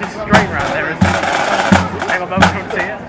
a straight round there, isn't there? Hang on, I'm going to see it.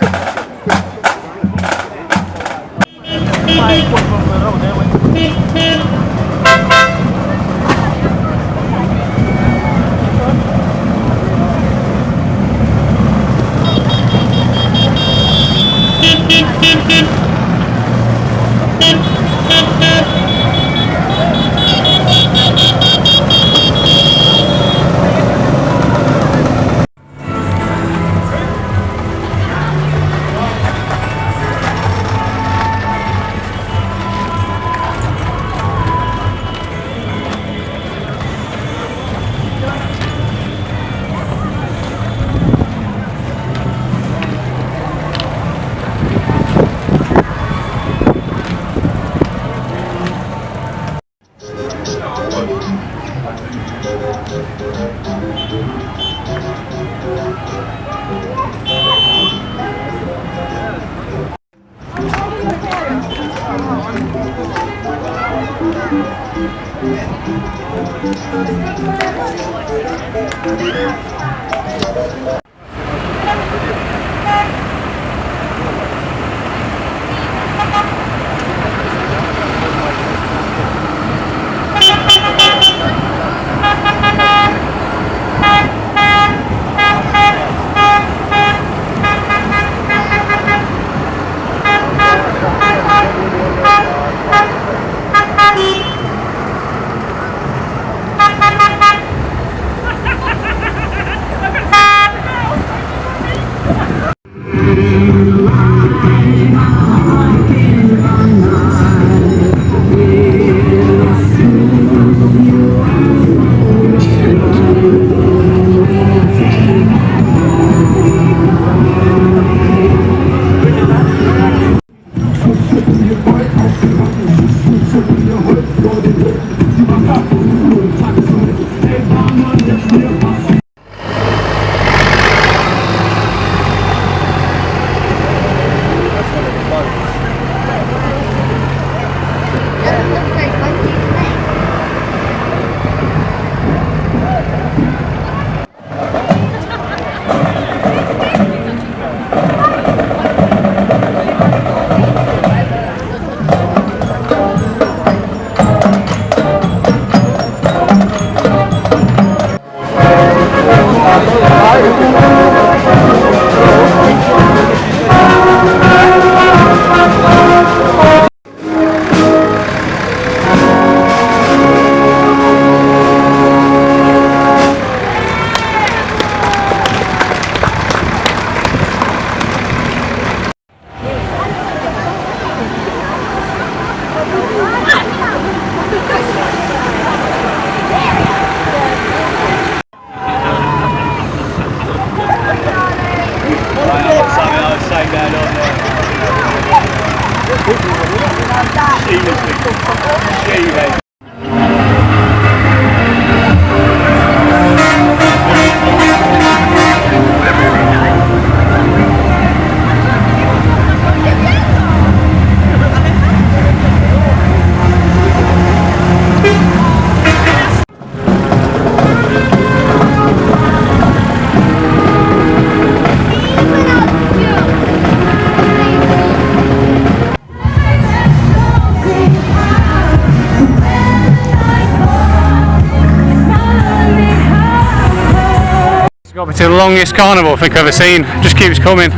Got me to the longest carnival I think I've ever seen. Just keeps coming.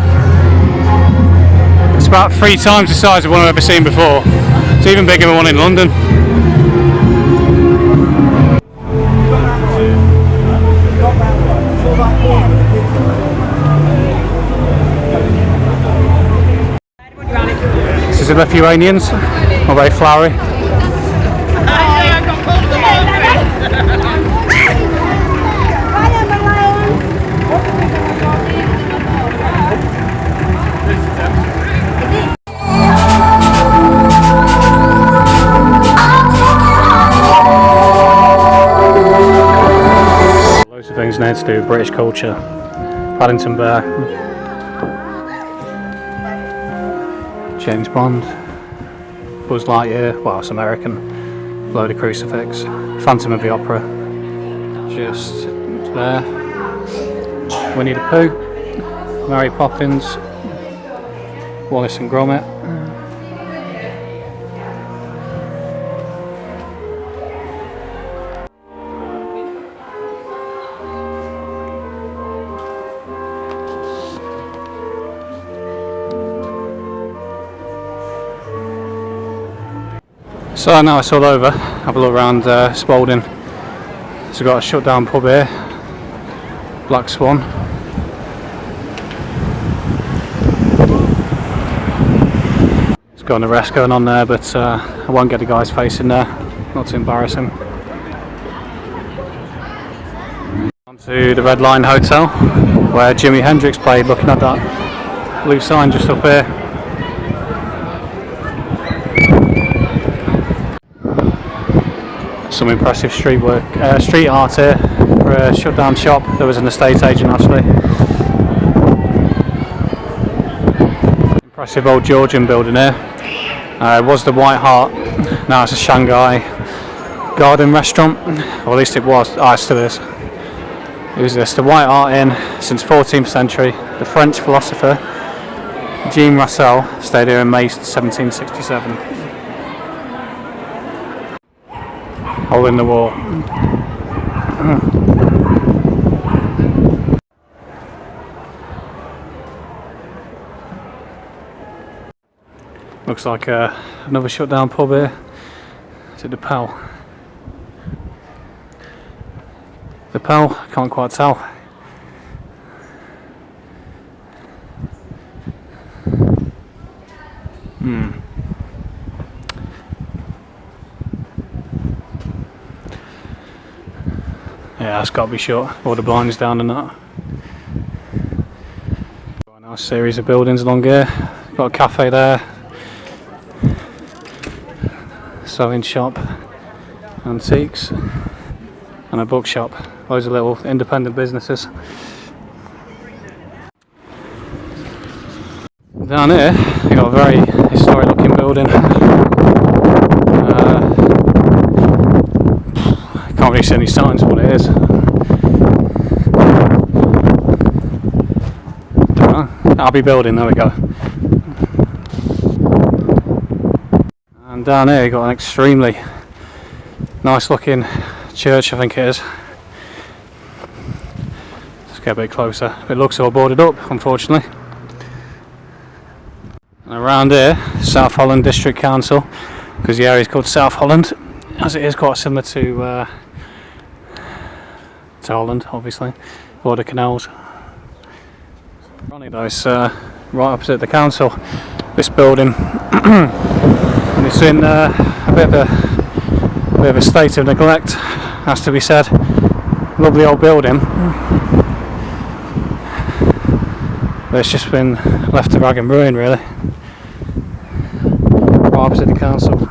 It's about 3 times the size of one I've ever seen before. It's even bigger than one in London. This is the Lithuanians. Not very flowery. Things now to do with British culture. Paddington Bear, James Bond, Buzz Lightyear, well it's American, load of crucifix, Phantom of the Opera, just there, Winnie the Pooh, Mary Poppins, Wallace and Gromit. So now it's all over, have a look around Spalding. So we've got a shut down pub here, Black Swan. It's got an arrest going on there, but I won't get the guy's face in there, not to embarrass him. On to the Red Line Hotel, where Jimi Hendrix played, looking at that blue sign just up here. Some impressive street art here for a shut down shop. There was an estate agent actually. Impressive old Georgian building here. It was the White Hart, now it's a Shanghai garden restaurant, or at least it was. It still is. It was this, the White Hart Inn, since 14th century. The French philosopher Jean Roussel stayed here in May 1767. Hole in the wall. Looks like another shut down pub here. Is it the Pell? The Pell? Can't quite tell. Yeah, that's got to be shut. All the blinds down and that. Got a nice series of buildings along here. Got a cafe there. Sewing shop. Antiques. And a bookshop. Loads of little independent businesses. Down here, you've got a very historic looking building. Can't really see any signs of what it is. Don't know. Abbey building, there we go. And down here you've got an extremely nice looking church, I think it is. Let's get a bit closer. It looks all boarded up, unfortunately. And around here, South Holland District Council, because the area is called South Holland, as it is quite similar to Holland, obviously, border canals. Funny though, it's right opposite the council, this building, and it's in a bit of a state of neglect, has to be said. Lovely old building, but it's just been left to rag and ruin, really. Right opposite the council.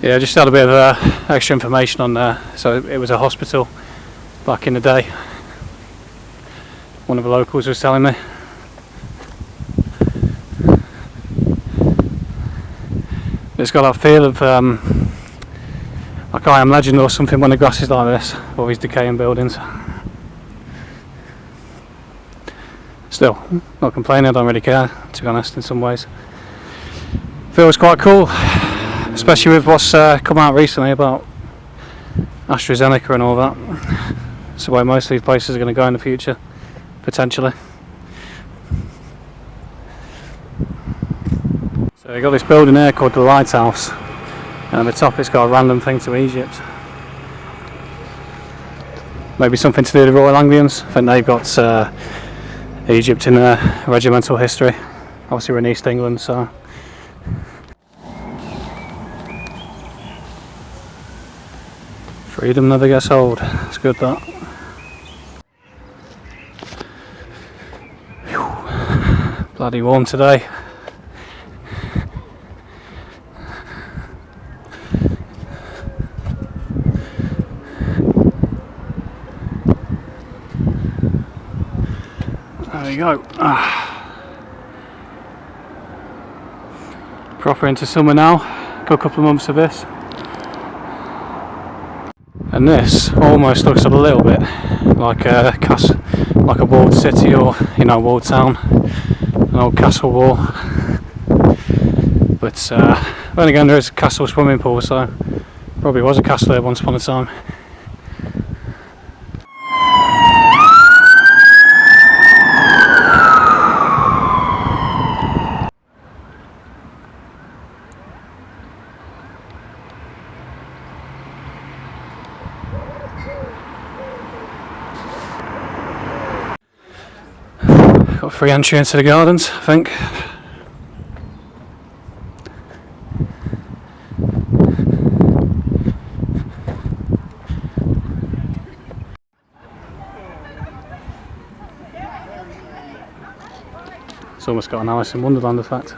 Yeah, just had a bit of extra information on there. So it was a hospital back in the day. One of the locals was telling me. It's got that feel of like I Am Legend or something when the grass is like this, all these decaying buildings. Still, not complaining, I don't really care, to be honest, in some ways. Feels quite cool. Especially with what's come out recently about AstraZeneca and all that. So where most of these places are going to go in the future, potentially. So you've got this building here called the Lighthouse, and at the top it's got a random thing to Egypt. Maybe something to do with the Royal Anglians. I think they've got Egypt in their regimental history. Obviously we're in East England, so. Freedom never gets old. It's good, that. Whew. Bloody warm today. There we go. Proper into summer now. Got a couple of months of this. And this almost looks a little bit like a castle, like a walled city, or walled town, an old castle wall. But then again, there is a castle swimming pool, so probably was a castle there once upon a time. Got free entry into the gardens, I think. It's almost got an Alice in Wonderland effect.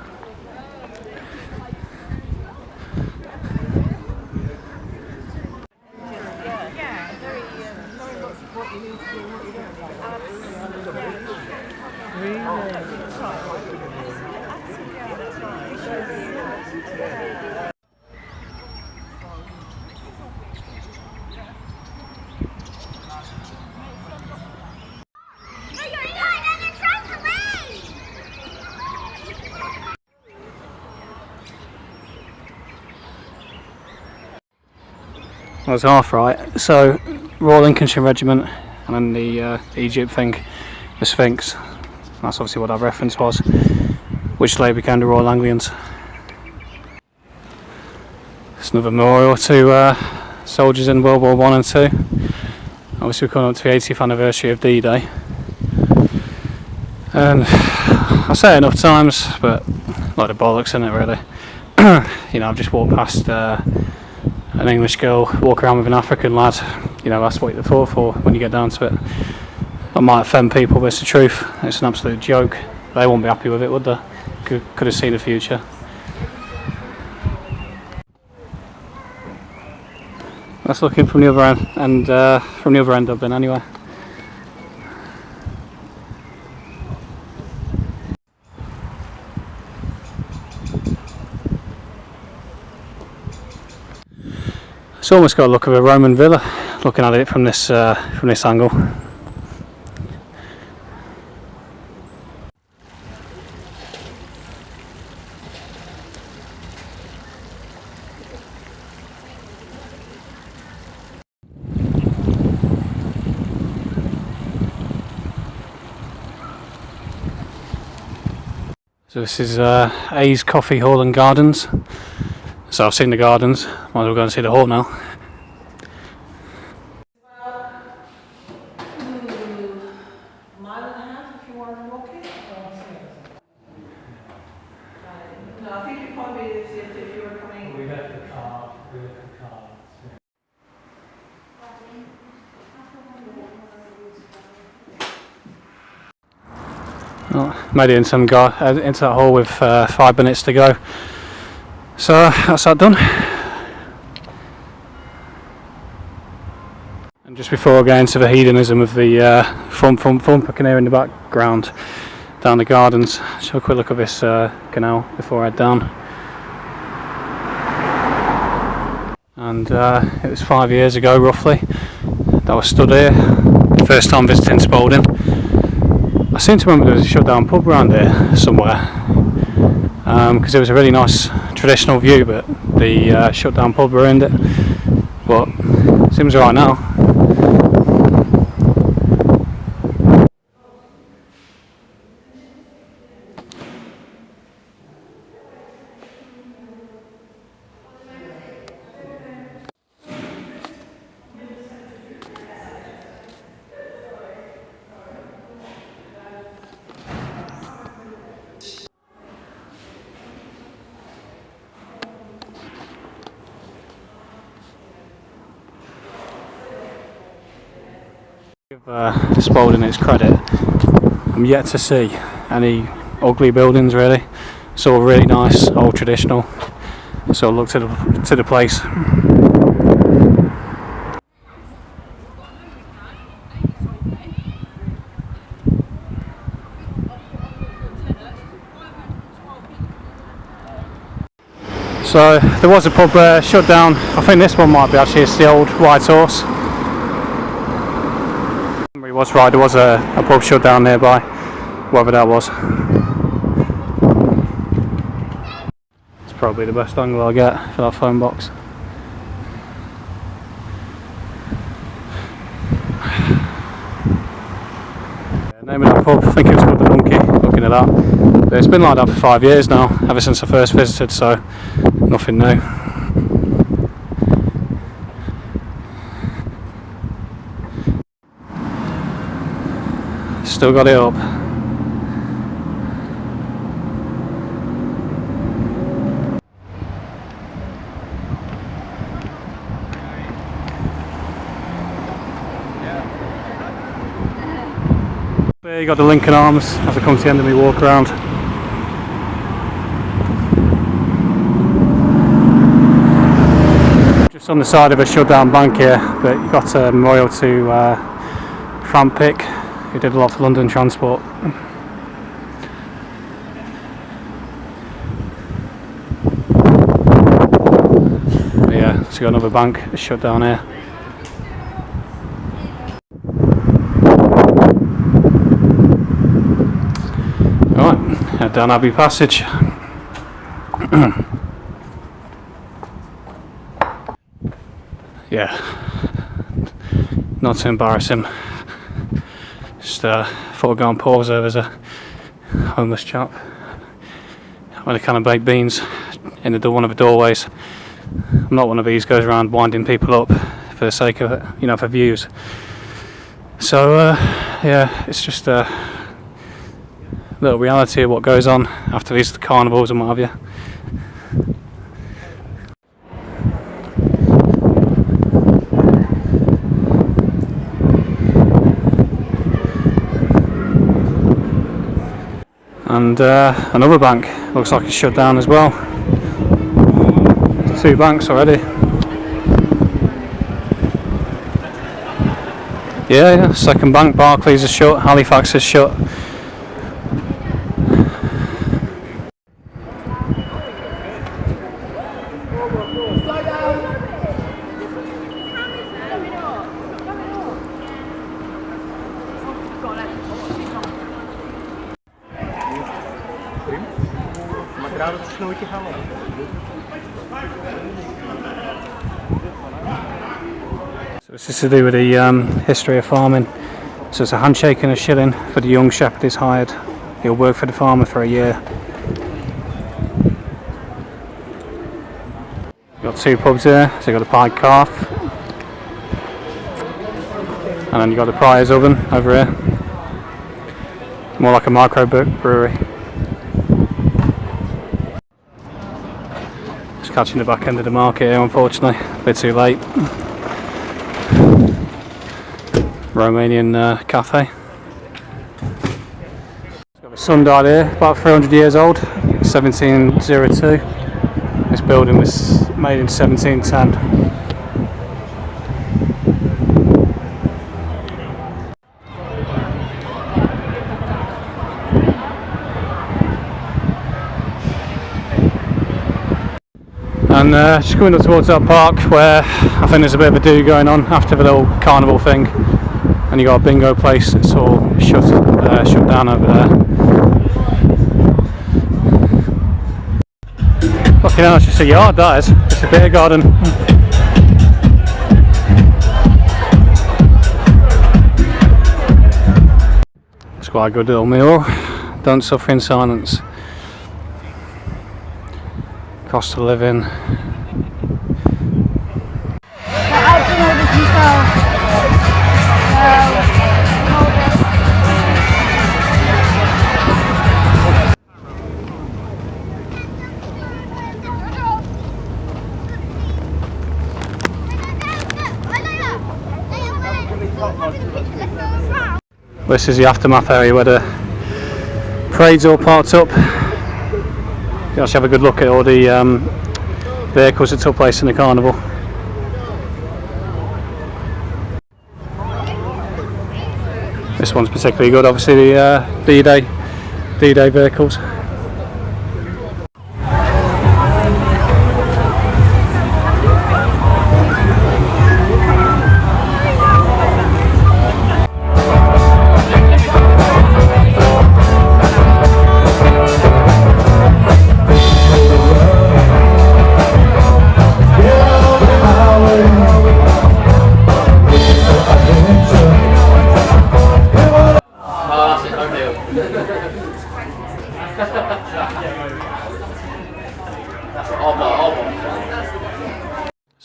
I was half right. So, Royal Lincolnshire Regiment, and then the Egypt thing, the Sphinx. That's obviously what that reference was, which later became the Royal Anglians. It's another memorial to soldiers in World War I and II. Obviously, we're coming up to the 80th anniversary of D-Day. And I say it enough times, but like the bollocks, isn't it, really? I've just walked past an English girl walk around with an African lad. That's what you're thought for when you get down to it. I might offend people, but it's the truth. It's an absolute joke. They won't be happy with it, would they? Could have seen the future. That's looking from the other end, and from the other end I've been anyway. It's almost got a look of a Roman villa, looking at it from this angle. So this is A's Coffee Hall and Gardens. So I've seen the gardens, might as well go and see the hall now. Mile and a half if you want to walk it. No, I think it probably is if you were coming. We left the car. Oh, made it into that hall with 5 minutes to go. So that's that done. And just before I go into the hedonism of the thump I can hear in the background down the gardens, just have a quick look at this canal before I head down. And it was 5 years ago roughly that I was stood here, first time visiting Spalding. I seem to remember there was a shut down pub around here somewhere, because it was a really nice traditional view, but the shut down pub ruined it. But it seems alright now. Give Spalding its credit, I'm yet to see any ugly buildings really. It's all really nice, old traditional. So look to the place. So there was a pub shut down. I think this one might be actually, it's the old White Horse. He was right, there was a pub shut down nearby, whatever that was. It's probably the best angle I get for that phone box. Name of that pub, I think it was called the Monkey, looking at that. But it's been like that for 5 years now, ever since I first visited, so nothing new. Still got it up. There you got the Lincoln Arms as I come to the end of my walk around. Just on the side of a shut down bank here, but you got a memorial to Frank Pick, who did a lot for London transport. But yeah, let's got another bank shut down here. Right, head down Abbey Passage. Yeah, not too embarrassing. Just thought I'd go and pause there. There's a homeless chap with a can of baked beans in one of the doorways. I'm not one of these goes around winding people up for the sake of it, you know, for views. So yeah, it's just a little reality of what goes on after these carnivals and what have you. And another bank looks like it's shut down as well. 2 banks already. Yeah, second bank. Barclays is shut, Halifax is shut. So this is to do with the history of farming. So it's a handshake and a shilling for the young shepherd is hired. He'll work for the farmer for a year. You've got 2 pubs here. So you've got the Pied Calf, and then you've got the Prior's Oven over here. More like a micro brewery. Just catching the back end of the market here, unfortunately. A bit too late. Romanian cafe. It's got a sundial here, about 300 years old, 1702. This building was made in 1710. And just coming up towards that park where I think there's a bit of a do going on after the little carnival thing. And you got a bingo place, it's all shut down over there. Fucking hell, it's just a yard, that is. It's a beer garden. It's quite a good little meal. Don't suffer in silence. Cost of living. This is the aftermath area where the parade's all parked up. You also have a good look at all the vehicles that took place in the carnival. This one's particularly good, obviously the D-Day vehicles.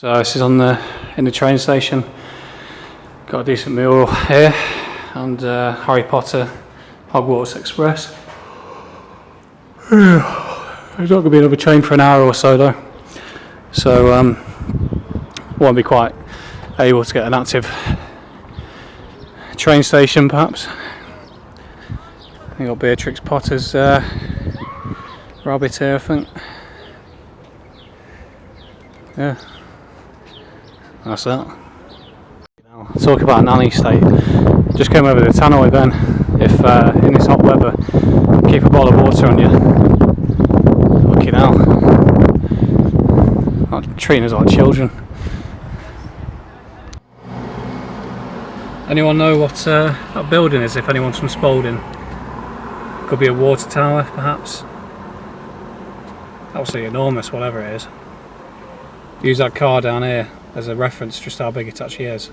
So this is in the train station. Got a decent meal here, and Harry Potter Hogwarts Express. There's not going to be another train for an hour or so though, so won't be quite able to get an active train station perhaps. I got Beatrix Potter's rabbit here, I think. Yeah, that's that. Talk about an nanny state. Just came over the tannoy then. If in this hot weather, keep a bottle of water on you. Fucking hell. Not treating us like children. Anyone know what that building is, if anyone's from Spalding? Could be a water tower perhaps. Absolutely enormous, whatever it is. Use that car down here as a reference just how big it actually is.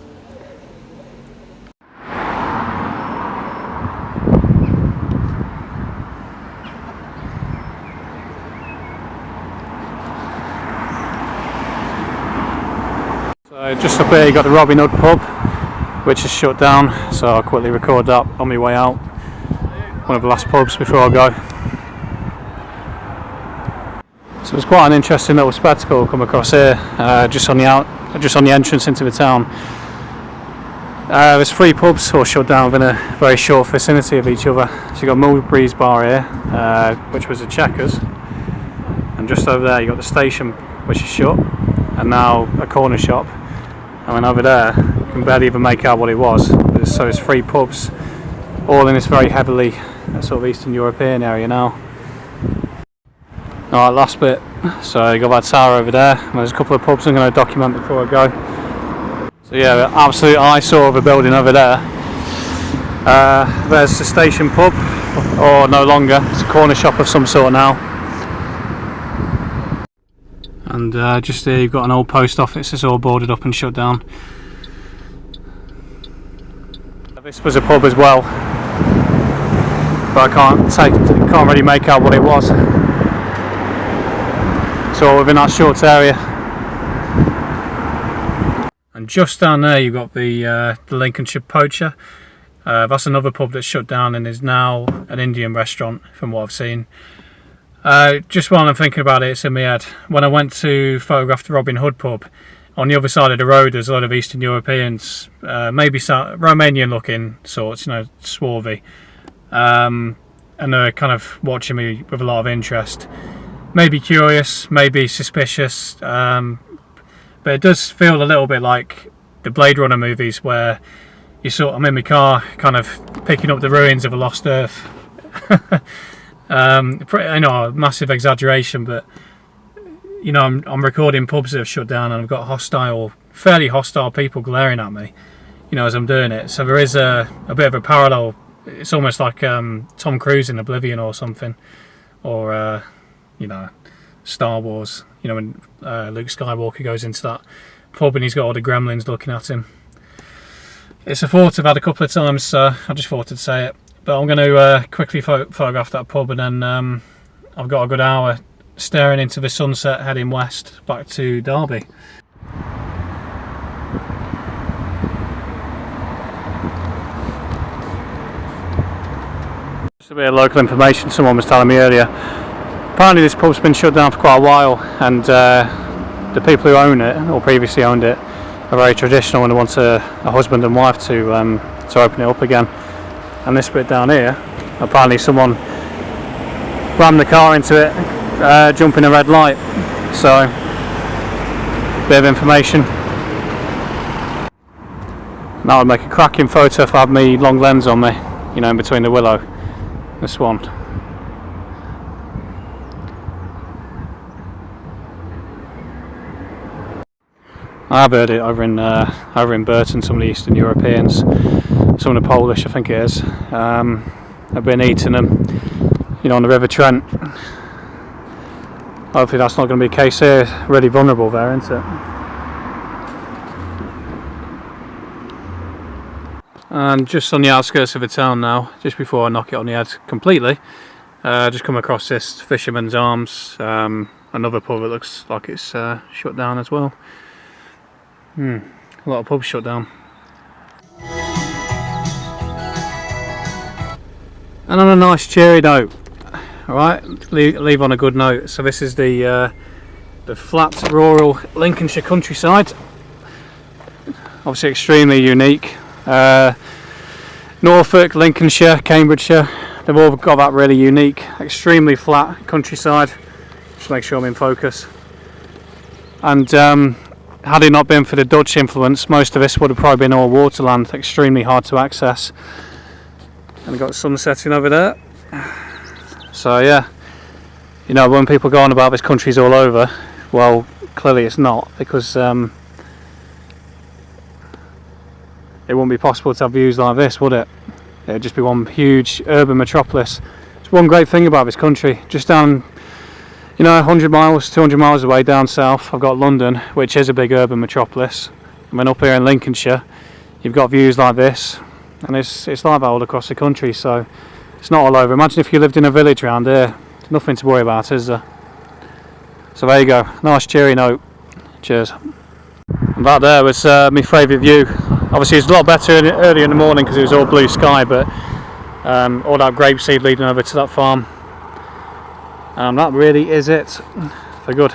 So just up here you got the Robin Hood pub, which is shut down, so I'll quickly record that on my way out. One of the last pubs before I go. So it's quite an interesting little spectacle come across here, just on the entrance into the town. There's 3 pubs all shut down within a very short vicinity of each other. So you got Mulberry's bar here, which was a Checkers, and just over there you got the station, which is shut, and now a corner shop. And then over there, you can barely even make out what it was. So it's 3 pubs, all in this very heavily sort of Eastern European area now. Alright, last bit. So you got that tower over there. There's a couple of pubs I'm going to document before I go. So yeah, absolute eyesore of a building over there. There's the station pub, or no longer. It's a corner shop of some sort now. And just here you've got an old post office. It's all boarded up and shut down. This was a pub as well, but I can't really make out what it was. So within that short area, and just down there you've got the Lincolnshire Poacher. That's another pub that's shut down and is now an Indian restaurant from what I've seen. Just while I'm thinking about it, it's in my head. When I went to photograph the Robin Hood pub, on the other side of the road there's a lot of Eastern Europeans, maybe Romanian looking sorts, you know, swarthy, and they're kind of watching me with a lot of interest. Maybe curious, maybe suspicious, but it does feel a little bit like the Blade Runner movies, where I'm in my car kind of picking up the ruins of a lost Earth. I know, a massive exaggeration, but you know, I'm recording pubs that have shut down, and I've got fairly hostile people glaring at me, you know, as I'm doing it. So there is a bit of a parallel. It's almost like Tom Cruise in Oblivion or something, or you know, Star Wars. You know, when Luke Skywalker goes into that pub and he's got all the gremlins looking at him. It's a thought I've had a couple of times, so I just thought I'd say it. But I'm going to quickly photograph that pub, and then I've got a good hour staring into the sunset heading west back to Derby. Just a bit of local information someone was telling me earlier. Apparently this pub's been shut down for quite a while, and the people who own it, or previously owned it, are very traditional and they want a husband and wife to open it up again. And this bit down here, apparently someone rammed the car into it, jumping a red light. So, bit of information. That would make a cracking photo if I had me long lens on me, you know, in between the willow and the swan. I've heard it over in Burton. Some of the Eastern Europeans, some of the Polish, I think it is, have been eating them, you know, on the River Trent. Hopefully that's not going to be the case here. Really vulnerable there, isn't it? And just on the outskirts of the town now, just before I knock it on the head completely, just come across this Fisherman's Arms, another pub that looks like it's shut down as well. A lot of pubs shut down. And on a nice cheery note, alright, leave on a good note. So this is the flat rural Lincolnshire countryside. Obviously extremely unique. Norfolk, Lincolnshire, Cambridgeshire, they've all got that really unique, extremely flat countryside. Just make sure I'm in focus. And had it not been for the Dutch influence, most of this would have probably been all waterland, extremely hard to access. And we've got the sun setting over there. So yeah, you know, when people go on about this country's all over, well, clearly it's not, because it wouldn't be possible to have views like this, would it? It'd just be one huge urban metropolis. It's one great thing about this country. Just down, you know, 100 miles, 200 miles away down south, I've got London, which is a big urban metropolis. And then up here in Lincolnshire, you've got views like this, and it's like that all across the country. So it's not all over. Imagine if you lived in a village around here. Nothing to worry about, is there? So there you go. Nice cheery note. Cheers. And that there was my favourite view. Obviously it's a lot better earlier in the morning because it was all blue sky, but all that grapeseed leading over to that farm. That really is it for good.